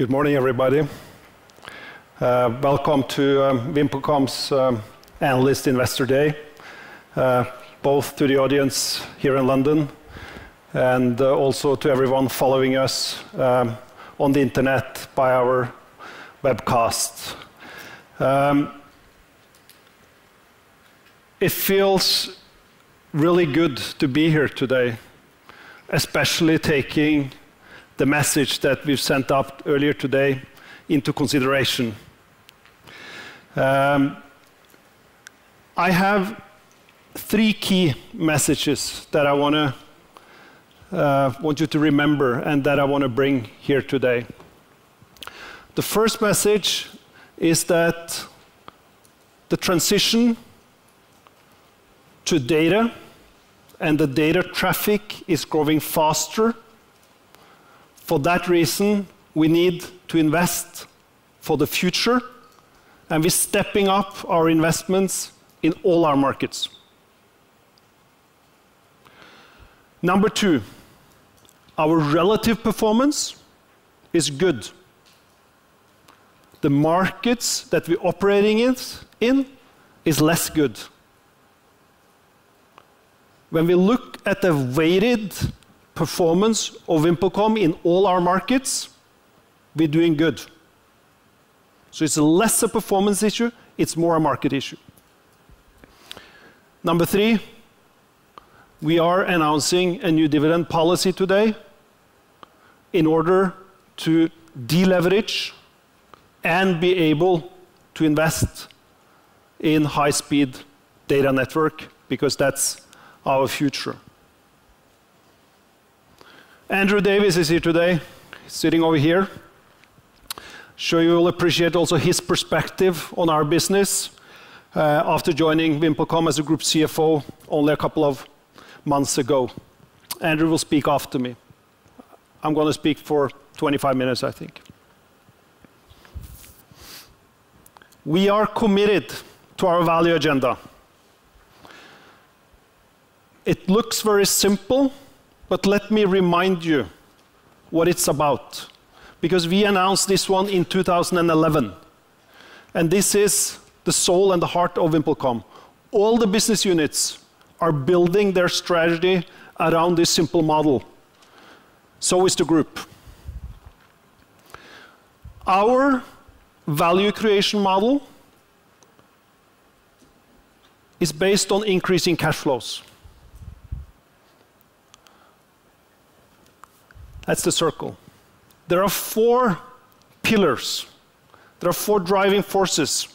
Good morning, everybody. Welcome to VimpelCom's Analyst Investor Day, both to the audience here in London and also to everyone following us on the internet by our webcast. It feels really good to be here today, especially taking the message that we've sent out earlier today into consideration. I have three key messages that I want you to remember and that I want to bring here today. The first message is that the transition to data and the data traffic is growing faster. For that reason, we need to invest for the future, and we're stepping up our investments in all our markets. Number two, our relative performance is good. The markets that we're operating in is less good. When we look at the weighted performance of VimpelCom in all our markets, we're doing good. So it's less a performance issue, it's more a market issue. Number three, we are announcing a new dividend policy today in order to deleverage and be able to invest in high-speed data network, because that's our future. Andrew Davis is here today, sitting over here. Sure, you will appreciate also his perspective on our business after joining VimpelCom as a group CFO only a couple of months ago. Andrew will speak after me. I'm going to speak for 25 minutes, I think. We are committed to our value agenda. It looks very simple, but let me remind you what it's about, because we announced this one in 2011. And this is the soul and the heart of VimpelCom. All the business units are building their strategy around this simple model. So is the group. Our value creation model is based on increasing cash flows. That's the circle. There are four pillars. There are four driving forces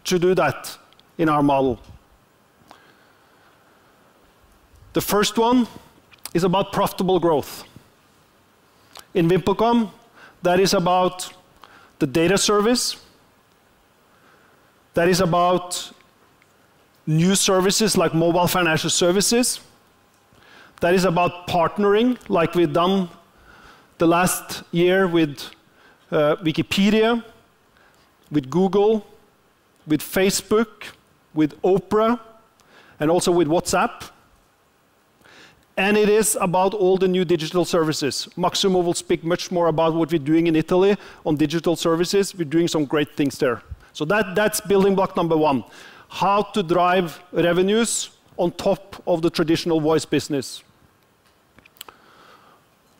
to do that in our model. The first one is about profitable growth. In VimpelCom, that is about the data service. That is about new services like mobile financial services. That is about partnering, like we've done the last year with Wikipedia, with Google, with Facebook, with Oprah, and also with WhatsApp. And it is about all the new digital services. Maximo will speak much more about what we're doing in Italy on digital services. We're doing some great things there. So that's building block number one. How to drive revenues on top of the traditional voice business.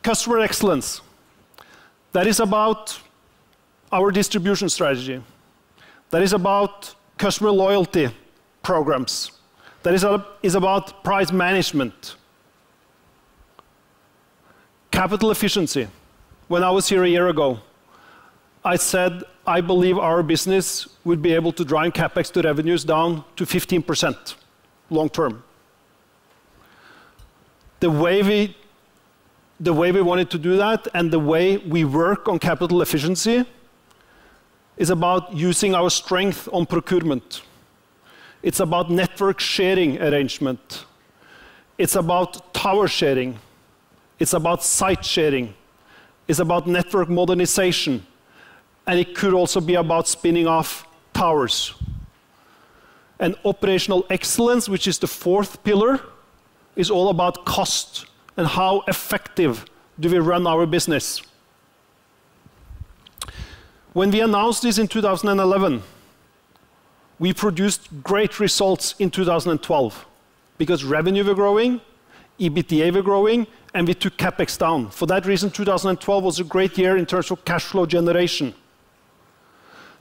Customer excellence. That is about our distribution strategy. That is about customer loyalty programs. That is about price management. Capital efficiency. When I was here a year ago, I said I believe our business would be able to drive CapEx to revenues down to 15% long term. The way we wanted to do that and the way we work on capital efficiency is about using our strength on procurement. It's about network sharing arrangement. It's about tower sharing. It's about site sharing. It's about network modernization. And it could also be about spinning off towers. And operational excellence, which is the fourth pillar, is all about cost and how effective do we run our business. When we announced this in 2011, we produced great results in 2012 because revenue were growing, EBITDA were growing, and we took CapEx down. For that reason, 2012 was a great year in terms of cash flow generation.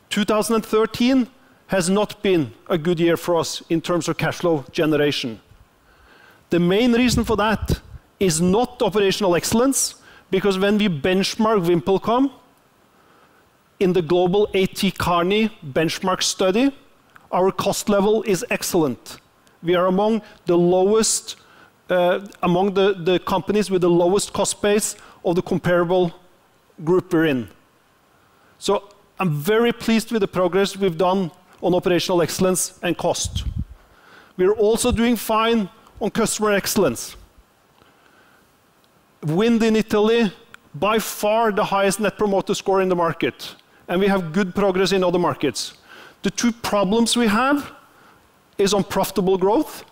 2013 has not been a good year for us in terms of cash flow generation. The main reason for that is not operational excellence, because when we benchmark VimpelCom in the global A.T. Kearney benchmark study, our cost level is excellent. We are among the lowest, among the companies with the lowest cost base of the comparable group we're in. So I'm very pleased with the progress we've done on operational excellence and cost. We're also doing fine on customer excellence. Wind in Italy, by far the highest net promoter score in the market, and we have good progress in other markets. The two problems we have is on profitable growth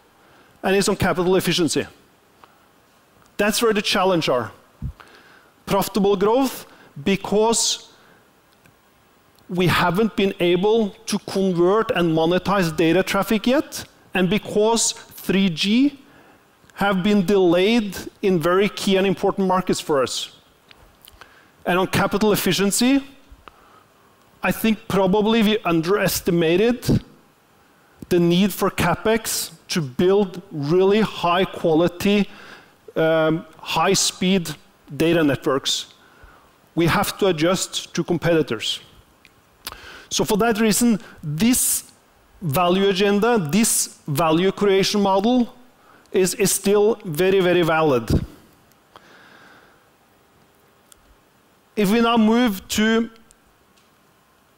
and is on capital efficiency. That's where the challenge are. Profitable growth, because we haven't been able to convert and monetize data traffic yet, and because 3G have been delayed in very key and important markets for us. And on capital efficiency, I think probably we underestimated the need for CapEx to build really high quality, high speed data networks. We have to adjust to competitors. So for that reason, this value agenda, this value creation model is still very, very valid. If we now move to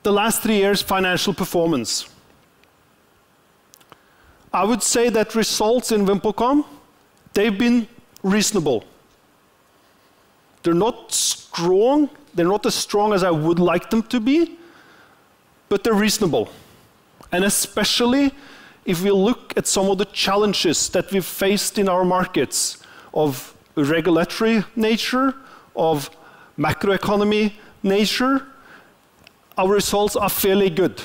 the last 3 years' financial performance, I would say that results in VimpelCom, they've been reasonable. They're not strong, they're not as strong as I would like them to be, but they're reasonable. And especially if we look at some of the challenges that we've faced in our markets of regulatory nature, of macroeconomy nature, our results are fairly good.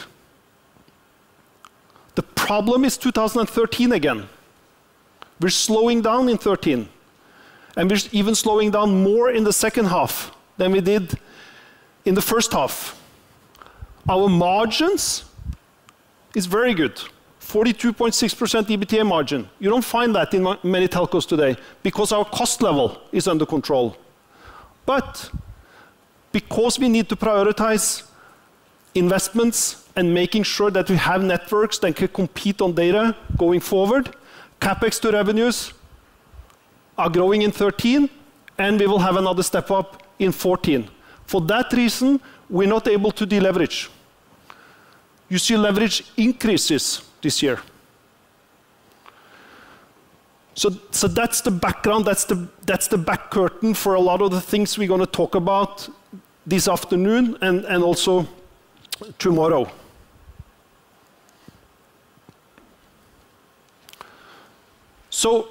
The problem is 2013 again. We're slowing down in 13. And we're even slowing down more in the second half than we did in the first half. Our margins is very good. 42.6% EBITDA margin. You don't find that in many telcos today because our cost level is under control. But because we need to prioritize investments and making sure that we have networks that can compete on data going forward, CapEx to revenues are growing in 13, and we will have another step up in 14. For that reason, we're not able to deleverage. You see leverage increases this year. So that's the background, that's the back curtain for a lot of the things we're going to talk about this afternoon and also tomorrow. So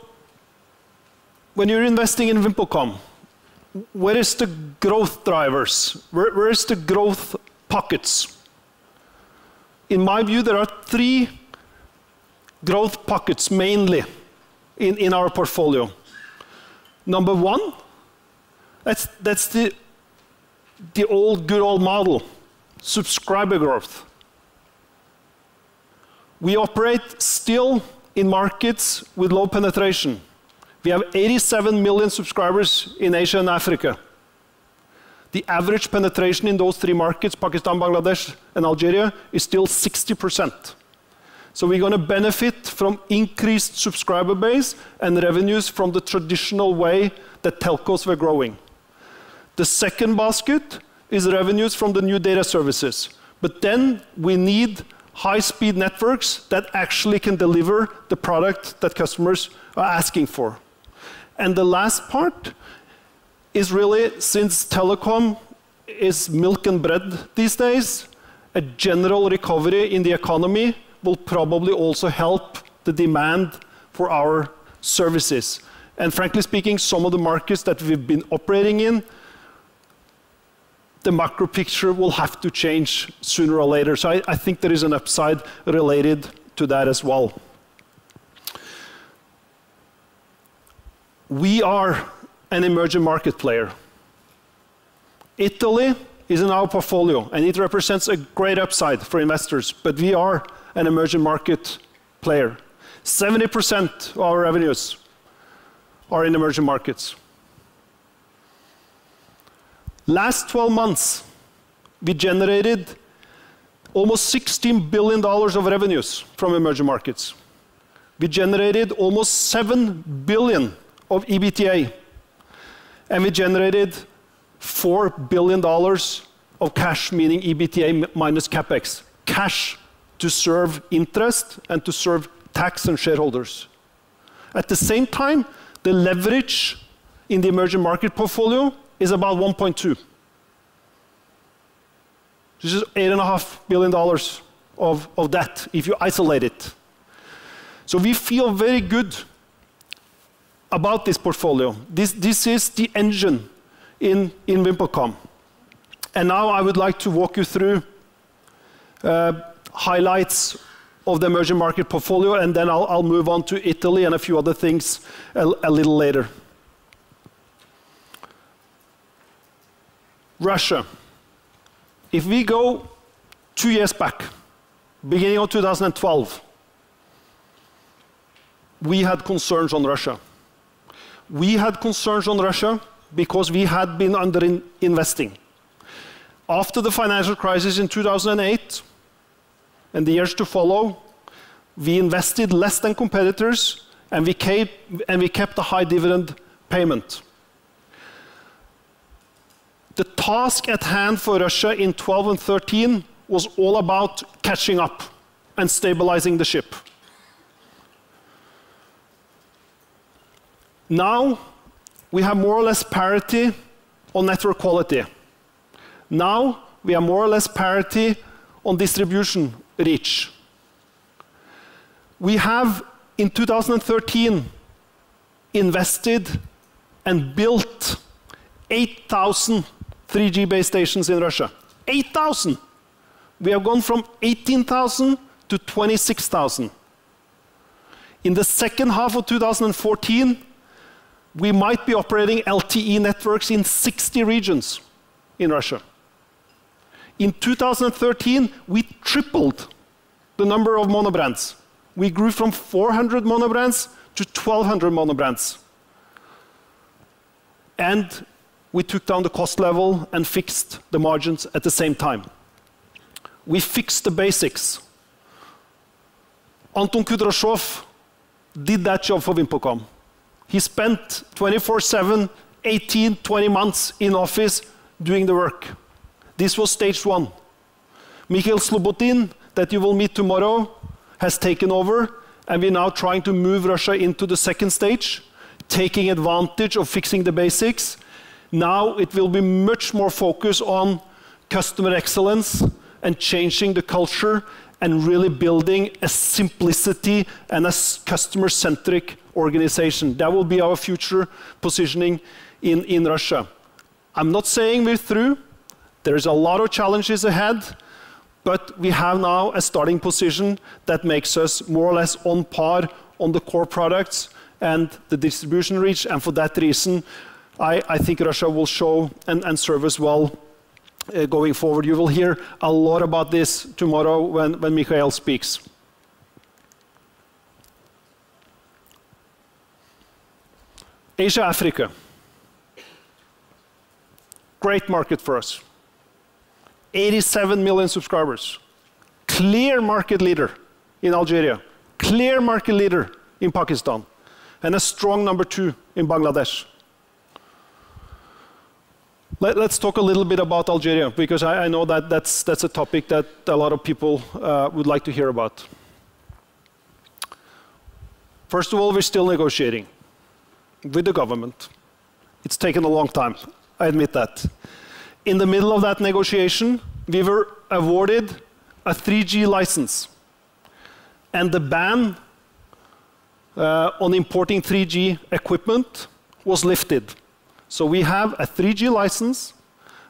when you're investing in VimpelCom, where is the growth drivers? Where is the growth pockets? In my view, there are 3 growth pockets mainly in our portfolio. Number 1, that's the good old model, subscriber growth. We operate still in markets with low penetration. We have 87 million subscribers in Asia and Africa. The average penetration in those 3 markets, Pakistan, Bangladesh, and Algeria, is still 60%. So we're going to benefit from increased subscriber base and revenues from the traditional way that telcos were growing. The second basket is revenues from the new data services. But then we need high-speed networks that actually can deliver the product that customers are asking for. And the last part is really, since telecom is milk and bread these days, a general recovery in the economy will probably also help the demand for our services. And frankly speaking, some of the markets that we've been operating in, the macro picture will have to change sooner or later. So I think there is an upside related to that as well. We are an emerging market player. Italy is in our portfolio, and it represents a great upside for investors, but we are an emerging market player. 70% of our revenues are in emerging markets. Last 12 months, we generated almost $16 billion of revenues from emerging markets. We generated almost $7 billion of EBITDA, and we generated $4 billion of cash, meaning EBITDA minus capex, cash to serve interest and to serve tax and shareholders. At the same time, the leverage in the emerging market portfolio is about 1.2. This is $8.5 billion of debt if you isolate it. So we feel very good about this portfolio. This is the engine in VimpelCom. And now I would like to walk you through highlights of the emerging market portfolio, and then I'll move on to Italy and a few other things a little later. Russia. If we go 2 years back, beginning of 2012, we had concerns on Russia. We had concerns on Russia because we had been underinvesting. After the financial crisis in 2008 and the years to follow, we invested less than competitors, and we kept a high dividend payment. The task at hand for Russia in 12 and 13 was all about catching up and stabilizing the ship. Now, we have more or less parity on network quality. Now, we have more or less parity on distribution reach. We have, in 2013, invested and built 8,000 3G base stations in Russia. 8,000! We have gone from 18,000 to 26,000. In the second half of 2014, we might be operating LTE networks in 60 regions in Russia. In 2013, we tripled the number of monobrands. We grew from 400 monobrands to 1,200 monobrands. And we took down the cost level and fixed the margins at the same time. We fixed the basics. Anton Kudrashov did that job for VimpelCom. He spent 24/7, 18, 20 months in office doing the work. This was stage one. Mikhail Slobotin, that you will meet tomorrow, has taken over, and we're now trying to move Russia into the second stage, taking advantage of fixing the basics. Now it will be much more focused on customer excellence and changing the culture and really building a simplicity and a customer-centric organization. That will be our future positioning in Russia. I'm not saying we're through. There's a lot of challenges ahead, but we have now a starting position that makes us more or less on par on the core products and the distribution reach, and for that reason, I think Russia will show and serve us well going forward. You will hear a lot about this tomorrow when Mikhail speaks. Asia, Africa. Great market for us. 87 million subscribers. Clear market leader in Algeria. Clear market leader in Pakistan. And a strong number 2 in Bangladesh. Let's talk a little bit about Algeria, because I know that that's a topic that a lot of people would like to hear about. First of all, we're still negotiating with the government. It's taken a long time, I admit that. In the middle of that negotiation, we were awarded a 3G license. And the ban on importing 3G equipment was lifted. So we have a 3G license,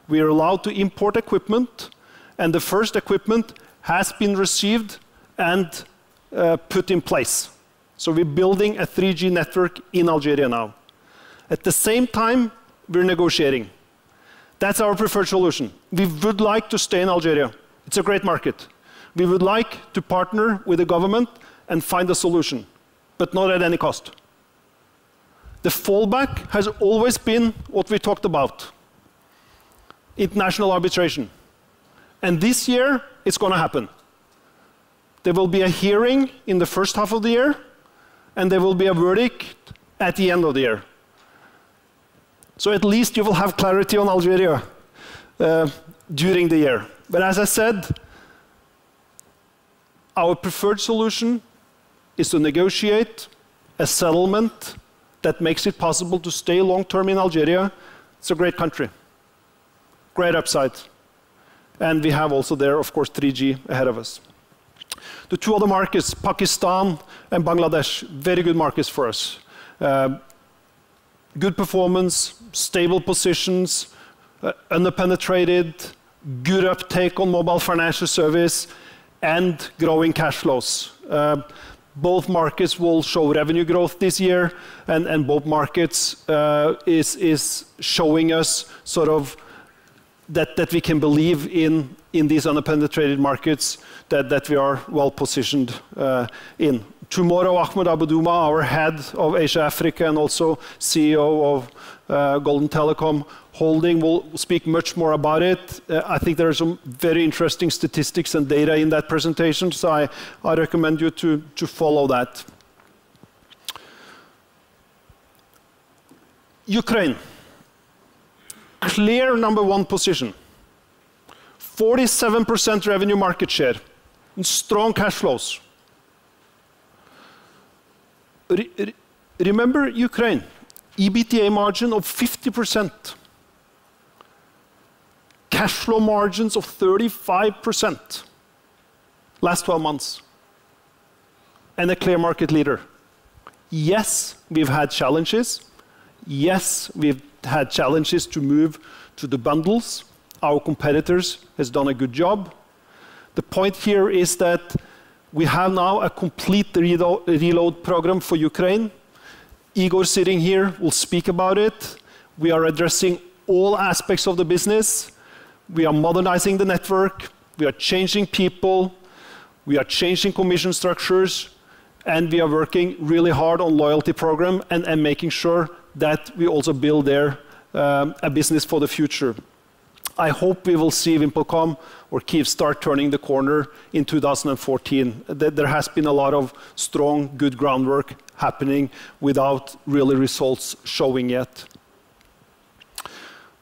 We are allowed to import equipment, and the first equipment has been received and put in place. So we're building a 3G network in Algeria now. At the same time, we're negotiating. That's our preferred solution. We would like to stay in Algeria. It's a great market. We would like to partner with the government and find a solution, but not at any cost. The fallback has always been what we talked about, international arbitration. And this year, it's going to happen. There will be a hearing in the first half of the year, and there will be a verdict at the end of the year. So at least you will have clarity on Algeria during the year. But as I said, our preferred solution is to negotiate a settlement that makes it possible to stay long-term in Algeria. It's a great country, great upside. And we have also there, of course, 3G ahead of us. The two other markets, Pakistan and Bangladesh, very good markets for us. Good performance, stable positions, underpenetrated, good uptake on mobile financial service, and growing cash flows. Both markets will show revenue growth this year, and both markets is showing us sort of that we can believe in these underpenetrated markets that we are well positioned in. Tomorrow, Ahmed Aboudouma, our head of Asia Africa and also CEO of Golden Telecom Holding, will speak much more about it. I think there are some very interesting statistics and data in that presentation, so I recommend you to follow that. Ukraine, clear #1 position, 47% revenue market share, and strong cash flows. Remember Ukraine, EBITDA margin of 50%, cash flow margins of 35%, last 12 months, and a clear market leader. Yes, we've had challenges. Yes, we've had challenges to move to the bundles. Our competitors has done a good job. The point here is that we have now a complete reload program for Ukraine. Igor sitting here will speak about it. We are addressing all aspects of the business. We are modernizing the network. We are changing people. We are changing commission structures. And we are working really hard on loyalty program and making sure that we also build there a business for the future. I hope we will see VimpelCom or Kyiv start turning the corner in 2014. There has been a lot of strong, good groundwork happening without really results showing yet.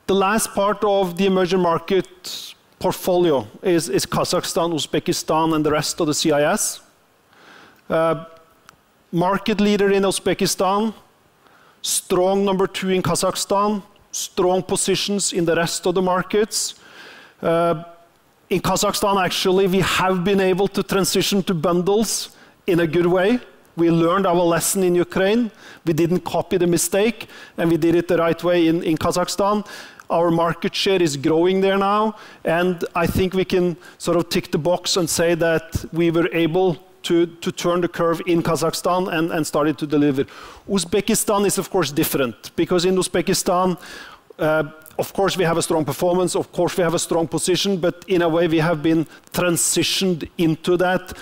The last part of the emerging market portfolio is Kazakhstan, Uzbekistan, and the rest of the CIS. Market leader in Uzbekistan, strong #2 in Kazakhstan, strong positions in the rest of the markets. In Kazakhstan, actually, we have been able to transition to bundles in a good way. We learned our lesson in Ukraine. We didn't copy the mistake, and we did it the right way in Kazakhstan. Our market share is growing there now, and I think we can sort of tick the box and say that we were able to turn the curve in Kazakhstan and started to deliver. Uzbekistan is, of course, different, because in Uzbekistan, of course, we have a strong performance, of course, we have a strong position, but in a way, we have been transitioned into that,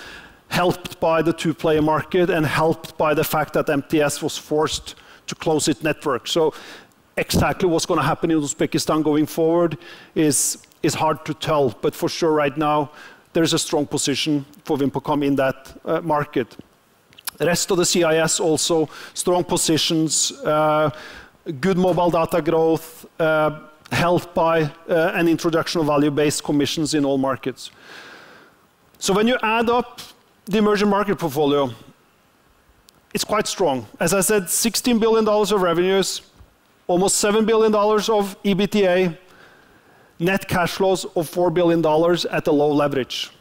helped by the two-player market and helped by the fact that MTS was forced to close its network. So exactly what's going to happen in Uzbekistan going forward is hard to tell, but for sure right now, there is a strong position for VimpelCom in that market. The rest of the CIS also, strong positions, good mobile data growth, helped by an introduction of value-based commissions in all markets. So when you add up the emerging market portfolio, it's quite strong. As I said, $16 billion of revenues, almost $7 billion of EBITDA, net cash flows of $4 billion at a low leverage.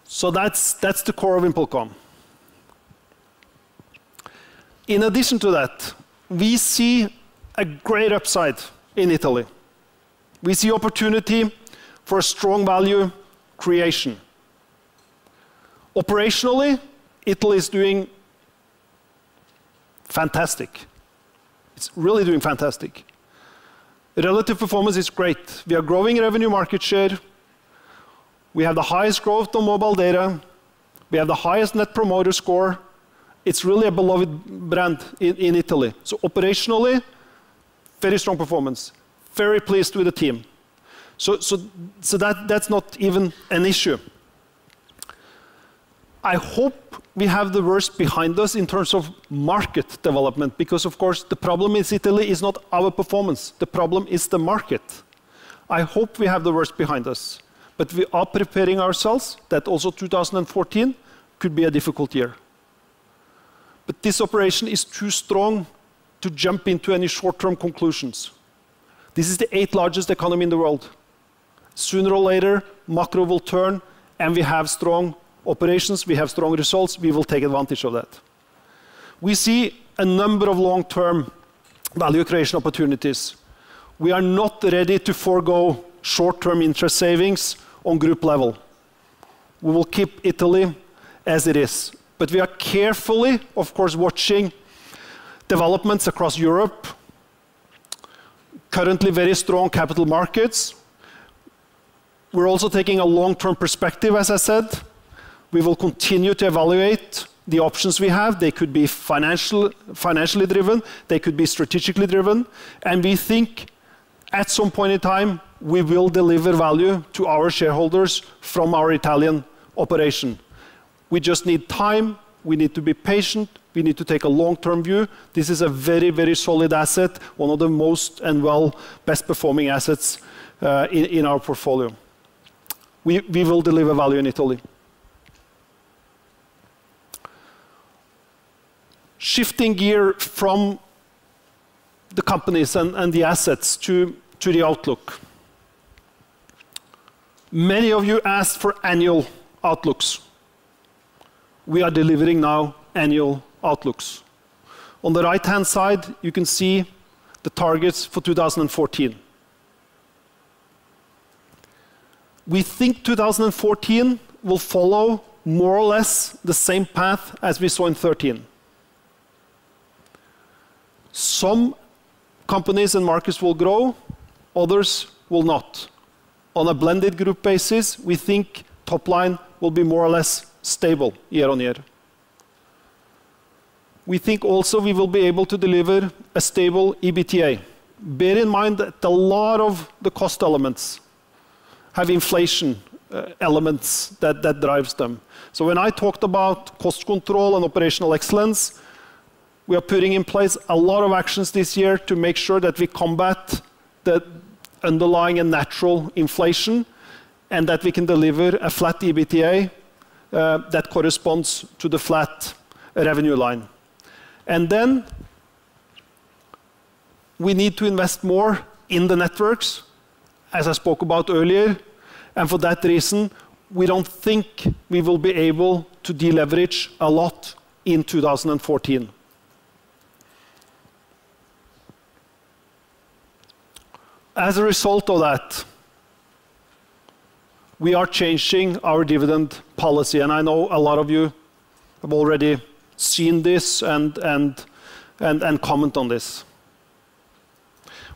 So that's the core of VimpelCom. In addition to that, we see a great upside in Italy. We see opportunity for a strong value creation. Operationally, Italy is doing fantastic. It's really doing fantastic. The relative performance is great. We are growing revenue market share. We have the highest growth on mobile data. We have the highest net promoter score. It's really a beloved brand in Italy. So operationally, very strong performance. Very pleased with the team. So that's not even an issue. I hope we have the worst behind us in terms of market development, because of course the problem in Italy is not our performance. The problem is the market. I hope we have the worst behind us. But we are preparing ourselves that also 2014 could be a difficult year. But this operation is too strong to jump into any short-term conclusions. This is the 8th largest economy in the world. Sooner or later, macro will turn, and we have strong operations, we have strong results, we will take advantage of that. We see a number of long-term value creation opportunities. We are not ready to forego short-term interest savings on group level. We will keep Italy as it is. But we are carefully, of course, watching developments across Europe. Currently very strong capital markets. We're also taking a long-term perspective, as I said. We will continue to evaluate the options we have. They could be financially driven, they could be strategically driven, and we think at some point in time we will deliver value to our shareholders from our Italian operation. We just need time, we need to be patient, we need to take a long-term view. This is a very, very solid asset, one of the most and best performing assets in our portfolio. We will deliver value in Italy. Shifting gear from the companies and the assets to the outlook. Many of you asked for annual outlooks. We are delivering now annual outlooks. On the right-hand side, you can see the targets for 2014. We think 2014 will follow more or less the same path as we saw in 2013. Some companies and markets will grow, others will not. On a blended group basis, we think top line will be more or less stable year on year. We think also we will be able to deliver a stable EBITDA. Bear in mind that a lot of the cost elements have inflation elements that drives them. So when I talked about cost control and operational excellence, we are putting in place a lot of actions this year to make sure that we combat the underlying and natural inflation, and that we can deliver a flat EBITDA that corresponds to the flat revenue line. And then we need to invest more in the networks, as I spoke about earlier, and for that reason, we don't think we will be able to deleverage a lot in 2014. As a result of that, we are changing our dividend policy, and I know a lot of you have already seen this and comment on this.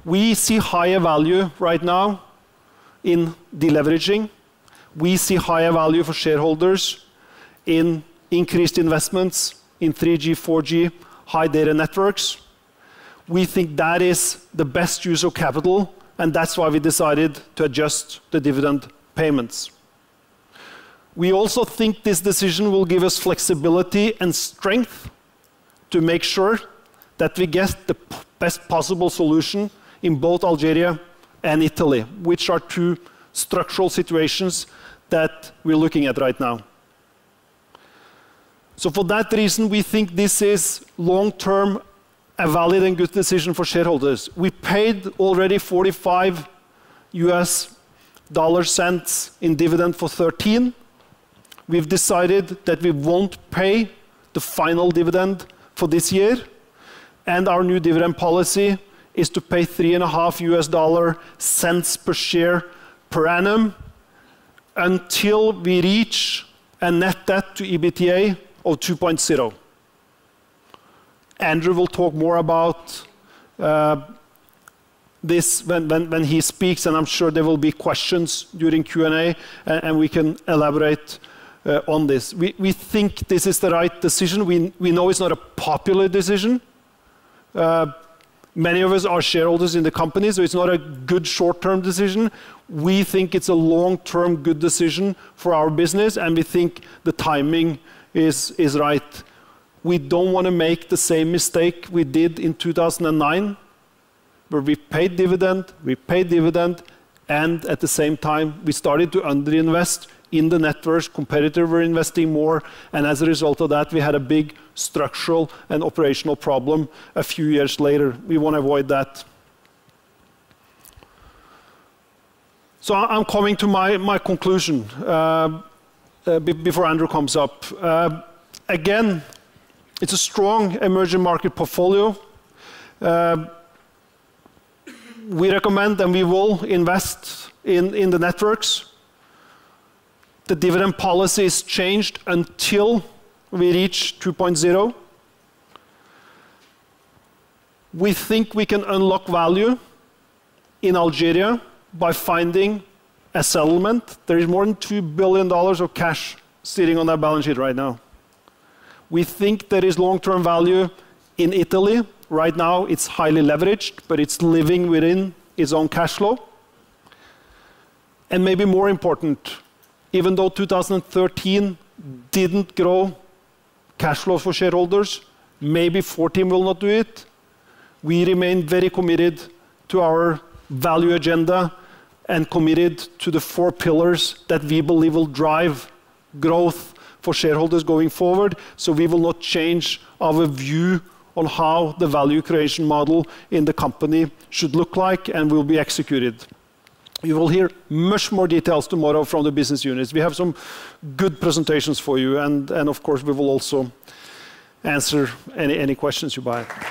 We see higher value right now in deleveraging. We see higher value for shareholders in increased investments in 3G, 4G, high data networks. We think that is the best use of capital, and that's why we decided to adjust the dividend payments. We also think this decision will give us flexibility and strength to make sure that we get the best possible solution in both Algeria and Italy, which are two structural situations that we're looking at right now. So for that reason, we think this is long-term a valid and good decision for shareholders. We paid already 45 US dollar cents in dividend for 2013. We've decided that we won't pay the final dividend for this year, and our new dividend policy is to pay $3.50 per share per annum until we reach a net debt to EBITDA of 2.0. Andrew will talk more about this when he speaks, and I'm sure there will be questions during Q&A, and we can elaborate on this. We think this is the right decision. We know it's not a popular decision. Many of us are shareholders in the company, so it's not a good short-term decision. We think it's a long-term good decision for our business, and we think the timing is right. We don't want to make the same mistake we did in 2009, where we paid dividend, and at the same time, we started to underinvest in the networks. Competitors were investing more, and as a result of that, we had a big structural and operational problem a few years later. We want to avoid that. So I'm coming to my conclusion before Andrew comes up. Again, it's a strong emerging market portfolio. We recommend and we will invest in the networks. The dividend policy is changed until we reach 2.0. We think we can unlock value in Algeria by finding a settlement. There is more than $2 billion of cash sitting on that balance sheet right now. We think there is long-term value in Italy. Right now, it's highly leveraged, but it's living within its own cash flow. And maybe more important, even though 2013 didn't grow cash flow for shareholders, maybe 2014 will not do it. We remain very committed to our value agenda and committed to the 4 pillars that we believe will drive growth for shareholders going forward. So we will not change our view on how the value creation model in the company should look like and will be executed. You will hear much more details tomorrow from the business units. We have some good presentations for you, and of course we will also answer any questions you might have.